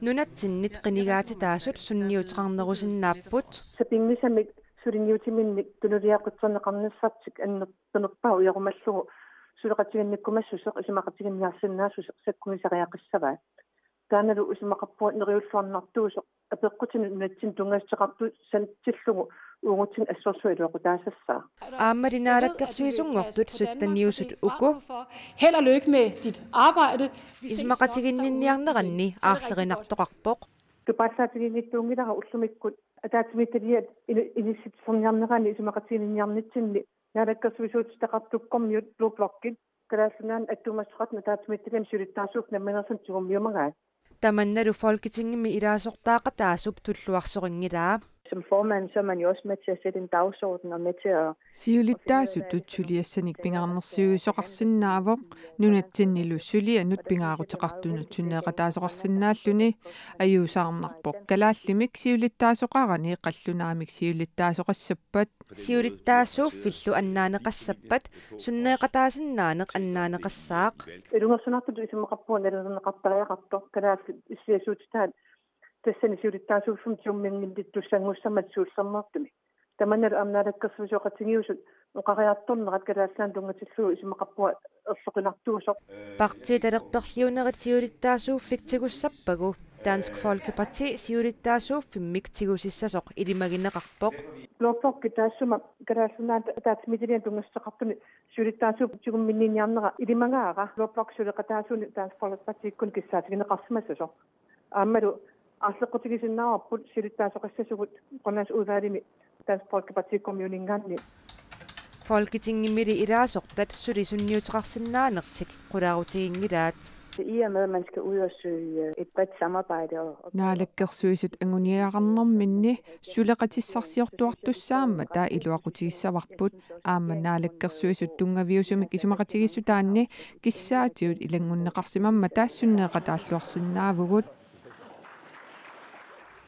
Nunatsinit qinigaati taasut sunniutaqarnerusinnaaput sapingisamik sulinniutiminnik tunuriaqutserneqarnissartik annertunerpau uyarumallugu suleqatigannikkumassuseq isimaqatiginniarsinnaasuseq sakkumisariaqissavaat taanalu isimaqarpuat neriulluarnartuusoq apeqqutinu natsin tungasteqartu santillugu uungutsin assorsuiluaqutaasassaa aammaliinaalakkерsuisungortut suttaniusut uku held og lykke med dit arbejde. ismaqatiginninniarneranni aarlerinartoqarpoq tupaallaatiginnittuungilara ullumikkut ataatimittaliat inissitserniarnerani isimaqatiginniarnitsinni naalakkersuisuutistaqartukkormiut luublorkit kalaallunaan attumasseqat ataatimittaliam sulittaarsuuk namminersun tigummiumagaat tamannalu folketingimi ilaasortaaqataasup tulluarsoringilaa som formand, så er man jo også med til at sætte en dagsorden og med til at siulittaasut utsuliassanik pingaarnersiuisoqarsinnaavoq nunatsinnilussuli anut pingaaruteqartunut sunneeqataasoqarsinnaalluni ajuusaarnarpoq kalaallimik siulittaasoqarani qallunaamik siulittaasoqassappat siulittaassuuffillu annaaneqassappat sunneeqataasinnaanеq annaaneqassaaq ilungersunartut isimeqarpuun alернеқартариақарто kalaallu issiasuutitaan тассани сиулиттаасууффум тиуммингиттуссангуссамат суулсэрнэртуми таманнал амнаалаккерсуисуоқатигиусут оқариарторнерат калаассаан тунгатиллуу исимақарпуа ерлоқинартуусоқ партииталерперлиунерит сиулиттаасууффик тигуссаппагу Dansk Folkeparti сиулиттаасууффиммик тигусиссасоқ илимагинеқарпоқ лооппорки таассума калаассунаат таатмитилиан тунгастеқартуни сиулиттаасууп тигумминниарнера илимагаара лооппорк сулеқатаасууни Dansk Folkeparti кун киссаатигинеқарсимассасо ааммалу арлеққутигисиннаарпут силиттаасоқассасугут қонаас удаалими Dansk Folkeparti kommuningaanni Folketingimili ilaasорtат sulisunniuteqarsinnaanertik qulaarutigingilaat i og med at man skal ud og søge et bredt samarbejde og naalakkersuisut anguniaqarnerminni suleqatissarsiortuartussaamma taa iluaqutigissavarput aamma naalakkersuisut tungaviusumik isumaqatigissutaanni kissaatiut ilangunneqarsimamma taassunneeqataalluarsinnaavugut